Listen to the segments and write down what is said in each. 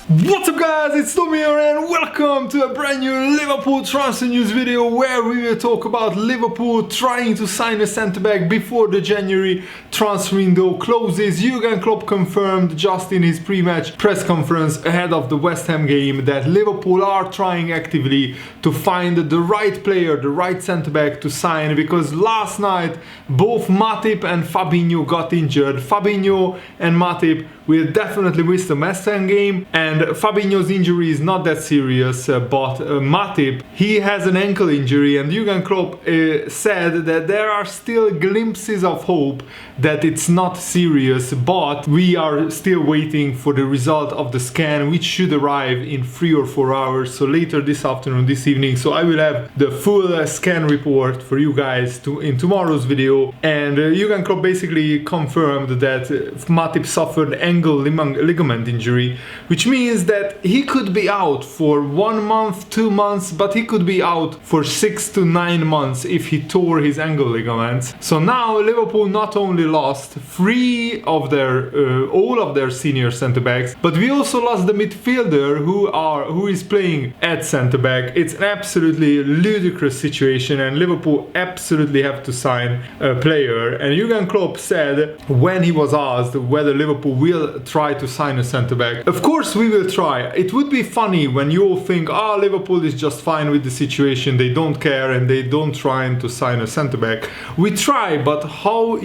What's up guys, it's Tommy here and welcome to a brand new Liverpool transfer news video where we will talk about Liverpool trying to sign a centre-back before the January transfer window closes. Jurgen Klopp confirmed just in his pre-match press conference ahead of the West Ham game that Liverpool are trying actively to find the right player, the right centre-back to sign, because last night both Matip and Fabinho got injured. Fabinho and Matip will definitely miss the West Ham game, and Fabinho's injury is not that serious, but Matip, he has an ankle injury, and Jurgen Klopp said that there are still glimpses of hope that it's not serious, but we are still waiting for the result of the scan, which should arrive in 3 or 4 hours, so later this afternoon, this evening. So I will have the full scan report for you guys in tomorrow's video. And Jurgen Klopp basically confirmed that Matip suffered ankle ligament injury, which means that he could be out for 1 month, 2 months, but he could be out for 6 to 9 months if he tore his ankle ligaments. So now Liverpool not only lost all of their senior centre backs, but we also lost the midfielder who is playing at centre back. It's an absolutely ludicrous situation, and Liverpool absolutely have to sign a player. And Jurgen Klopp said, when he was asked whether Liverpool will try to sign a centre back, of course we will try. It would be funny when you all think, Liverpool is just fine with the situation, they don't care and they don't try to sign a centre back. We try, but how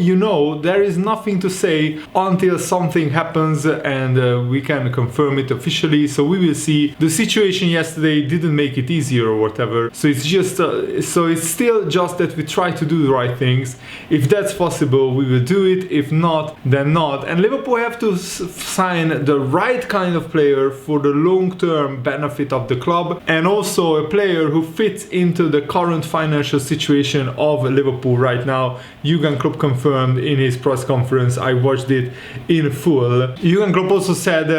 there is nothing to say until something happens and we can confirm it officially. So we will see. The situation yesterday didn't make it easier or whatever, so it's just it's still just that we try to do the right things. If that's possible, we will do it. If not, then not. And Liverpool have to sign the right kind of player for the long-term benefit of the club, and also a player who fits into the current financial situation of Liverpool right now. Jurgen Klopp confirmed in his press conference. I watched it in full. Jurgen Klopp also said,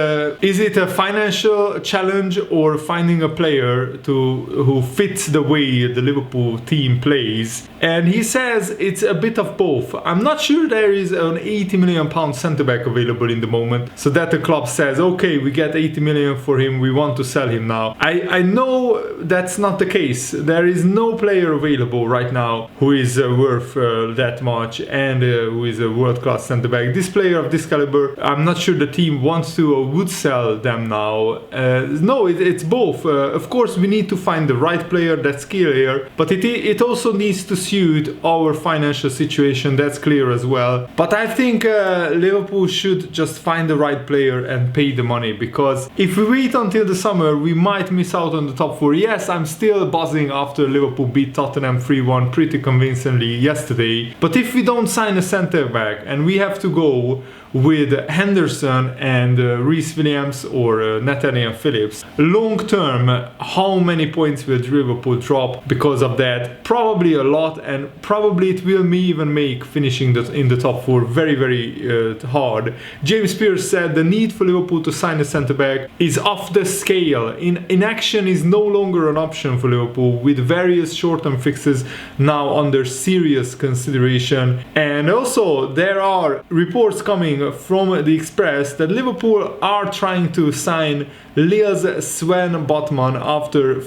is it a financial challenge or finding a player who fits the way the Liverpool team plays? And he says it's a bit of both. I'm not sure there is an £80 million centre-back available in the moment, so that the club says, okay, we get 80 million for him, we want to sell him now. I know that's not the case. There is no player available right now who is worth that much and who is a world-class centre-back. This player of this caliber, I'm not sure the team wants to or would sell them now. No, it's both. Of course, we need to find the right player, that's clear here, but it also needs to suit our financial situation, that's clear as well. But I think Liverpool should just find the right player and pay the money, because if we wait until the summer, we might miss out on the top 4. Yes, I'm still buzzing after Liverpool beat Tottenham 3-1 pretty convincingly yesterday, but if we don't sign a centre back and we have to go with Henderson and Reece Williams or Nathaniel Phillips, long term, how many points will Liverpool drop because of that? Probably a lot, and probably it will even make finishing in the top 4 very, very hard. James Pearce said the need for Liverpool to sign a centre-back is off the scale. Inaction is no longer an option for Liverpool, with various short-term fixes now under serious consideration. And also there are reports coming from the Express that Liverpool are trying to sign Lille's Sven Botman after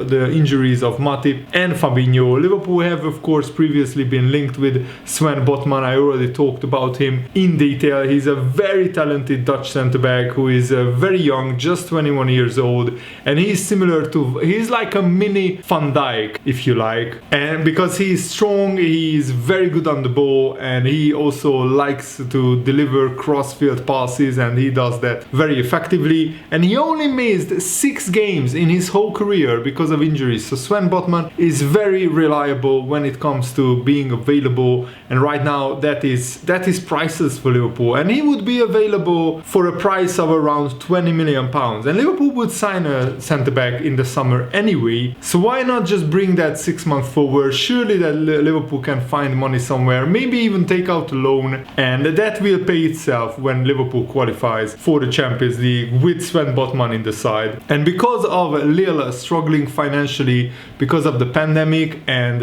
the injuries of Matip and Fabinho. Liverpool have of course previously been linked with Sven Botman. I already talked about him in detail. He's a very talented Dutch centre-back who is very young, just 21 years old, and he's like a mini Van Dijk, if you like, and because he's strong, he's very good on the ball, and he also likes to deliver cross-field passes, and he does that very effectively. And he only missed 6 games in his whole career because of injuries. So Sven Botman is very reliable when it comes to being available, and right now that is priceless for Liverpool, and he would be available for a price of around £20 million, and Liverpool would sign a centre-back in the summer anyway, so why not just bring that 6 months forward? Surely that Liverpool can find money somewhere, maybe even take out a loan, and that will pay itself when Liverpool qualifies for the Champions League with Sven Botman in the side. And because of Lille struggling financially because of the pandemic, and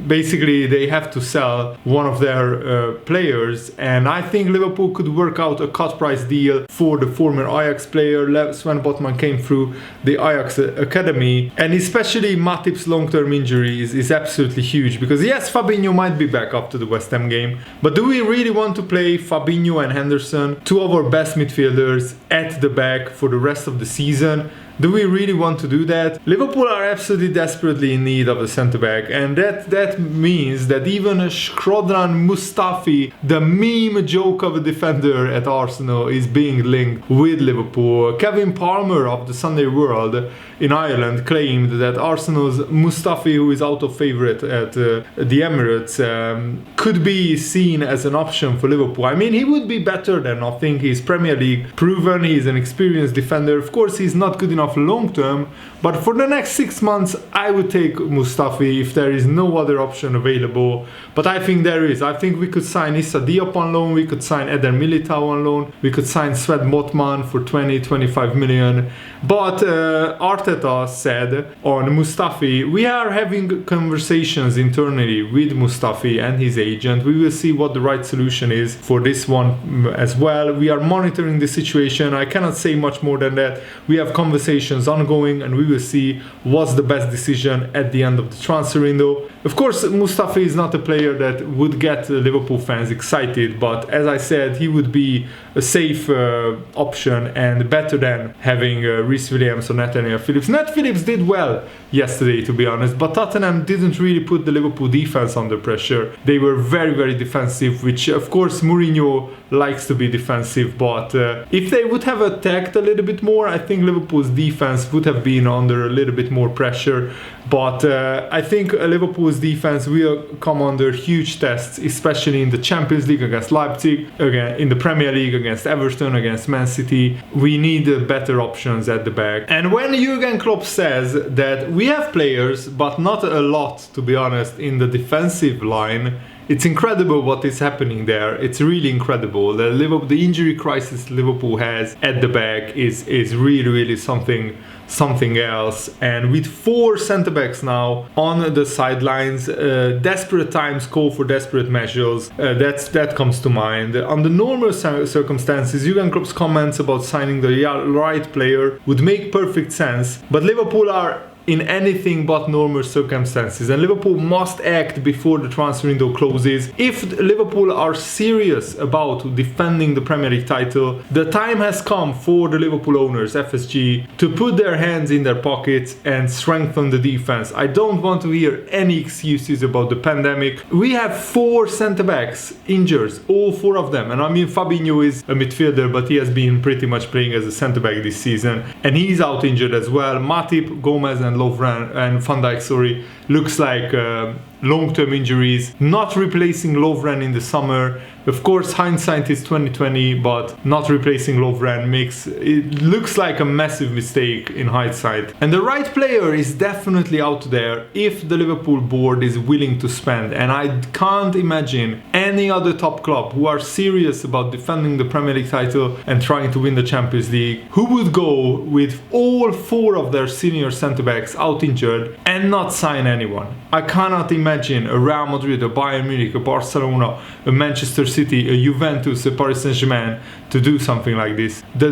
basically they have to sell one of their players, and I think Liverpool could work out a cut price deal for the former Ajax player player. Sven Botman came through the Ajax academy, and especially Matip's long-term injury is absolutely huge, because yes, Fabinho might be back after the West Ham game, but do we really want to play Fabinho and Henderson, two of our best midfielders, at the back for the rest of the season? Do we really want to do that? Liverpool are absolutely desperately in need of a centre-back, and that means that even Shkodran Mustafi, the meme joke of a defender at Arsenal, is being linked with Liverpool. Kevin Palmer of the Sunday World in Ireland claimed that Arsenal's Mustafi, who is out of favourite at the Emirates, could be seen as an option for Liverpool. I mean, he would be better than nothing. He's Premier League proven, he's an experienced defender. Of course, he's not good enough long term, but for the next 6 months I would take Mustafi if there is no other option available. But I think there is. I think we could sign Issa Diop on loan, we could sign Eder Militao on loan, we could sign Sven Botman for 20-25 million. But Arteta said on Mustafi, we are having conversations internally with Mustafi and his agent. We will see what the right solution is for this one as well. We are monitoring the situation. I cannot say much more than that. We have conversations ongoing, and we will see what's the best decision at the end of the transfer window. Of course, Mustafi is not a player that would get Liverpool fans excited, but as I said, he would be a safe option and better than having Reece Williams or Nathaniel Phillips. Nat Phillips did well yesterday, to be honest, but Tottenham didn't really put the Liverpool defense under pressure. They were very, very defensive, which of course Mourinho likes to be defensive, but if they would have attacked a little bit more, I think Liverpool's defense would have been under a little bit more pressure. But I think Liverpool's defense will come under huge tests, especially in the Champions League against Leipzig, again in the Premier League against Everton, against Man City. We need better options at the back. And when Jurgen Klopp says that we have players, but not a lot, to be honest, in the defensive line, it's incredible what is happening there. It's really incredible. The injury crisis Liverpool has at the back is really, really something else. And with 4 centre-backs now on the sidelines, desperate times call for desperate measures. That comes to mind. Under normal circumstances, Jurgen Klopp's comments about signing the right player would make perfect sense, but Liverpool are in anything but normal circumstances, and Liverpool must act before the transfer window closes. If Liverpool are serious about defending the Premier League title, the time has come for the Liverpool owners, FSG, to put their hands in their pockets and strengthen the defense. I don't want to hear any excuses about the pandemic. We have 4 centre-backs injured, all 4 of them, and I mean Fabinho is a midfielder, but he has been pretty much playing as a centre-back this season, and he's out injured as well. Matip, Gomez and Lovren and Van Dijk, looks like long-term injuries. Not replacing Lovren in the summer. Of course, hindsight is 2020, but not replacing Lovren looks like a massive mistake in hindsight. And the right player is definitely out there if the Liverpool board is willing to spend. And I can't imagine any other top club who are serious about defending the Premier League title and trying to win the Champions League, who would go with all 4 of their senior centre-backs out injured and not sign anyone. I cannot imagine a Real Madrid, a Bayern Munich, a Barcelona, a Manchester City, a Juventus, a Paris Saint-Germain to do something like this. The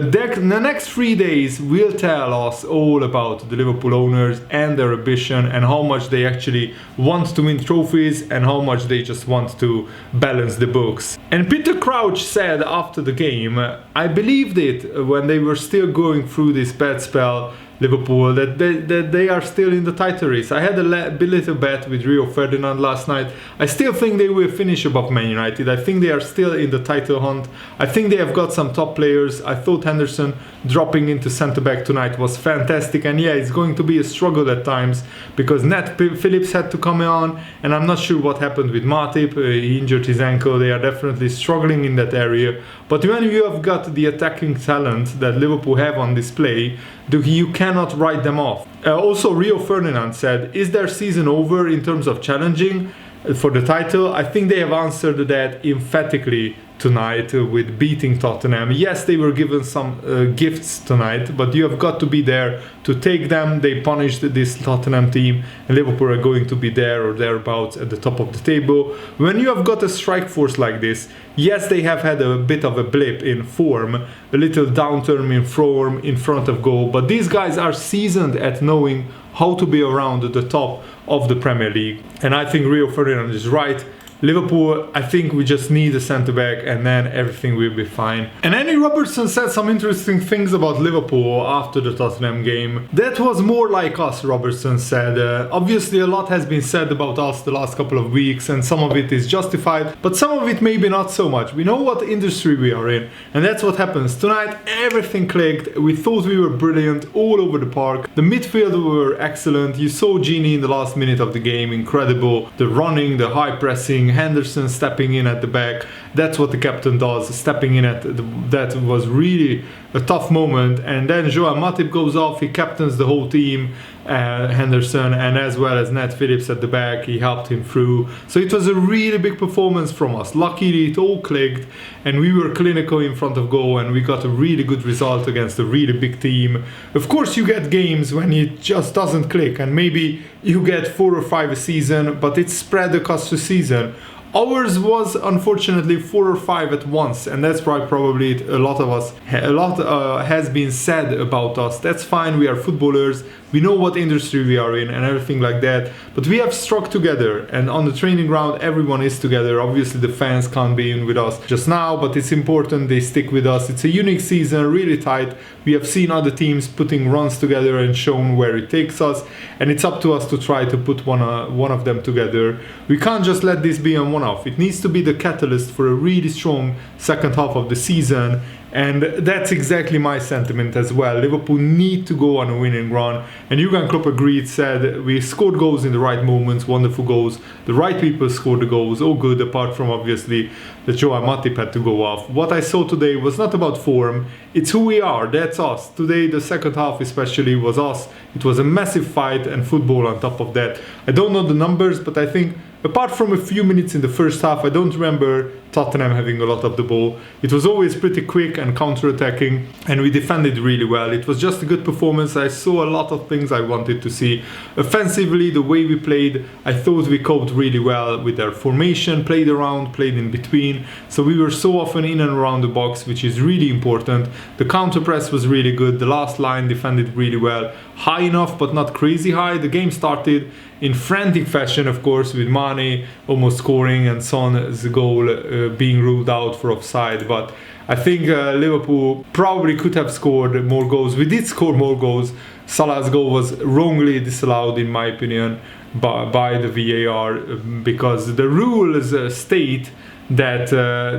next 3 days will tell us all about the Liverpool owners and their ambition, and how much they actually want to win trophies and how much they just want to balance the books. And Peter Crouch said after the game, I believed it when they were still going through this bad spell, Liverpool, that they are still in the title race. I had a little bet with Rio Ferdinand last night. I still think they will finish above Man United. I think they are still in the title hunt. I think they have got some top players. I thought Henderson dropping into centre-back tonight was fantastic, and yeah, it's going to be a struggle at times because Nat Phillips had to come on, and I'm not sure what happened with Matip. He injured his ankle. They are definitely struggling in that area. But when you have got the attacking talent that Liverpool have on display, you cannot write them off. Also, Rio Ferdinand said, is their season over in terms of challenging for the title? I think they have answered that emphatically tonight with beating Tottenham. Yes, they were given some gifts tonight, but you have got to be there to take them. They punished this Tottenham team, and Liverpool are going to be there or thereabouts at the top of the table. When you have got a strike force like this, yes, they have had a bit of a blip in form, a little downturn in form in front of goal, but these guys are seasoned at knowing how to be around the top of the Premier League. And I think Rio Ferdinand is right. Liverpool, I think we just need a centre-back and then everything will be fine. And Andy Robertson said some interesting things about Liverpool after the Tottenham game. That was more like us, Robertson said. Obviously a lot has been said about us the last couple of weeks and some of it is justified, but some of it maybe not so much. We know what industry we are in, and that's what happens. Tonight everything clicked. We thought we were brilliant all over the park. The midfield were excellent. You saw Gini in the last minute of the game, incredible. The running, the high pressing, Henderson stepping in at the back. That's what the captain does, stepping in at that was really a tough moment. And then Joao Matip goes off, he captains the whole team, Henderson, and as well as Nat Phillips at the back, he helped him through. So it was a really big performance from us. Luckily it all clicked and we were clinical in front of goal and we got a really good result against a really big team. Of course you get games when it just doesn't click and maybe you get 4 or 5 a season, but it's spread across the season. Ours was unfortunately 4 or 5 at once, and that's why probably a lot has been said about us. That's fine, we are footballers, we know what industry we are in and everything like that, but we have struck together, and on the training ground everyone is together. Obviously the fans can't be in with us just now, but it's important they stick with us. It's a unique season, really tight. We have seen other teams putting runs together and shown where it takes us, and it's up to us to try to put one of them together. We can't just let this be a one-off. It needs to be the catalyst for a really strong second half of the season, and that's exactly my sentiment as well. Liverpool need to go on a winning run, and Jurgen Klopp agreed, said we scored goals in the right moments, wonderful goals, the right people scored the goals, all good, apart from obviously that Joao Matip had to go off. What I saw today was not about form, it's who we are, that's us. Today the second half especially was us. It was a massive fight and football on top of that. I don't know the numbers, but I think apart from a few minutes in the first half, I don't remember Tottenham having a lot of the ball. It was always pretty quick and counter-attacking, and we defended really well. It was just a good performance. I saw a lot of things I wanted to see. Offensively, the way we played, I thought we coped really well with our formation, played around, played in between. So we were so often in and around the box, which is really important. The counter-press was really good. The last line defended really well. High enough, but not crazy high. The game started in frantic fashion, of course, with Mane almost scoring and Son's goal being ruled out for offside. But I think Liverpool probably could have scored more goals. We did score more goals. Salah's goal was wrongly disallowed, in my opinion, by the VAR, because the rules state that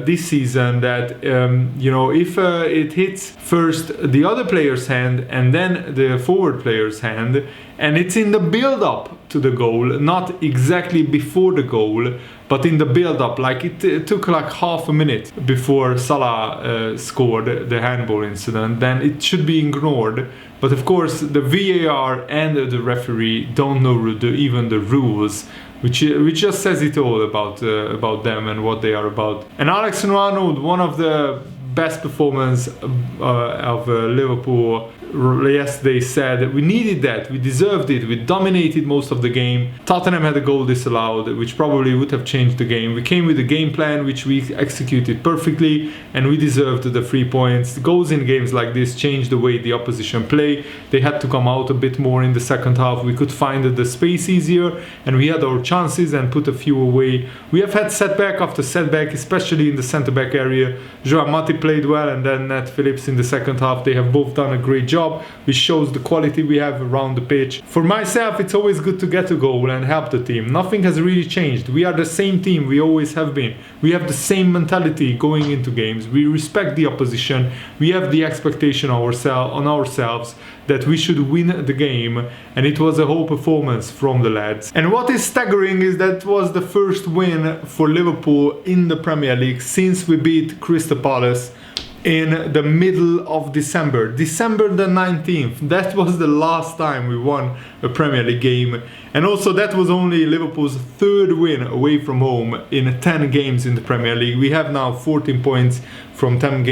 this season that if it hits first the other player's hand and then the forward player's hand, and it's in the build-up to the goal, not exactly before the goal, but in the build-up, like it took like half a minute before Salah scored the handball incident, then it should be ignored. But of course the VAR and the referee don't know even the rules, which just says it all about them and what they are about. And Alex Nwannou, one of the best performance of Liverpool yesterday, said we needed that, we deserved it, we dominated most of the game. Tottenham had a goal disallowed, which probably would have changed the game. We came with a game plan which we executed perfectly, and we deserved the 3 points. Goals in games like this change the way the opposition play. They had to come out a bit more in the second half. We could find the space easier, and we had our chances and put a few away. We have had setback after setback, especially in the centre-back area. Joao Matip played well, and then Nat Phillips in the second half. They have both done a great job, which shows the quality we have around the pitch. For myself, it's always good to get a goal and help the team. Nothing has really changed. We are the same team we always have been. We have the same mentality going into games. We respect the opposition. We have the expectation on ourselves that we should win the game, and it was a whole performance from the lads. And what is staggering is that was the first win for Liverpool in the Premier League since we beat Crystal Palace in the middle of December. December the 19th. That was the last time we won a Premier League game. And also that was only Liverpool's third win away from home in 10 games in the Premier League. We have now 14 points from 10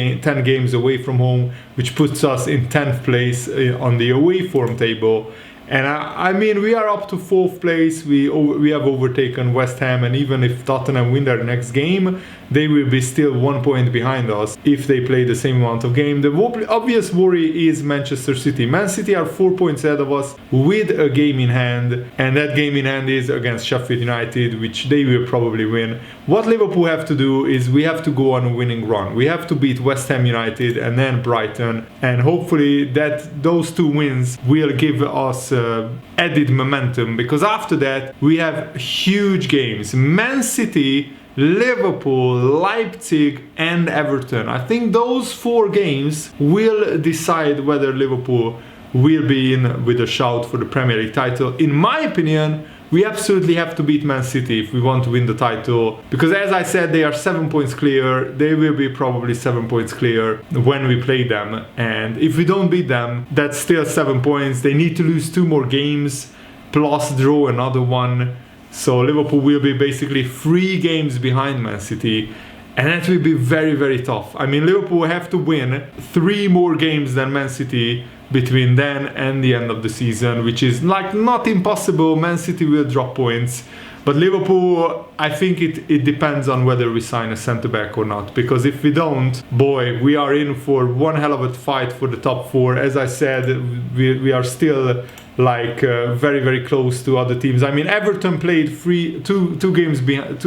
games away from home, which puts us in 10th place on the away form table. And I mean, we are up to 4th place. We have overtaken West Ham, and even if Tottenham win their next game, they will be still 1 point behind us if they play the same amount of game. The obvious worry is Manchester City. Man City are 4 points ahead of us with a game in hand, and that game in hand is against Sheffield United, which they will probably win. What Liverpool have to do is we have to go on a winning run. We have to beat West Ham United and then Brighton, and hopefully that those 2 wins will give us added momentum, because after that we have huge games: Man City, Liverpool, Leipzig and Everton. I think those 4 games will decide whether Liverpool will be in with a shout for the Premier League title. In my opinion, we absolutely have to beat Man City if we want to win the title, because as I said, they are 7 points clear. They will be probably 7 points clear when we play them, and if we don't beat them, that's still 7 points. They need to lose 2 more games plus draw another one, so Liverpool will be basically 3 games behind Man City, and that will be very, very tough. I mean, Liverpool have to win 3 more games than Man City between then and the end of the season, which is like not impossible. Man City will drop points, but Liverpool, I think it depends on whether we sign a centre-back or not, because if we don't, boy, we are in for one hell of a fight for the top 4. As I said, we are still like very, very close to other teams. I mean, Everton played two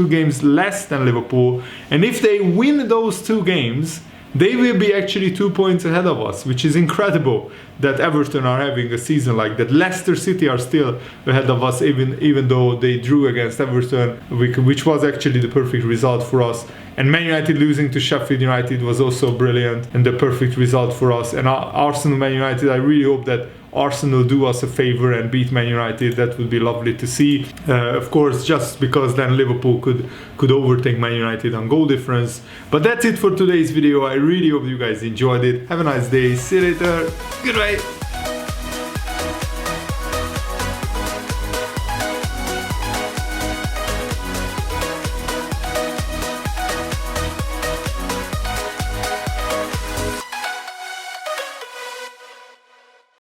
games less than Liverpool, and if they win those 2 games, they will be actually 2 points ahead of us, which is incredible that Everton are having a season like that. Leicester City are still ahead of us, even though they drew against Everton, which was actually the perfect result for us. And Man United losing to Sheffield United was also brilliant and the perfect result for us. And Arsenal, Man United, I really hope that Arsenal do us a favor and beat Man United. That would be lovely to see. Of course, just because then Liverpool could overtake Man United on goal difference. But that's it for today's video. I really hope you guys enjoyed it. Have a nice day. See you later. Goodbye.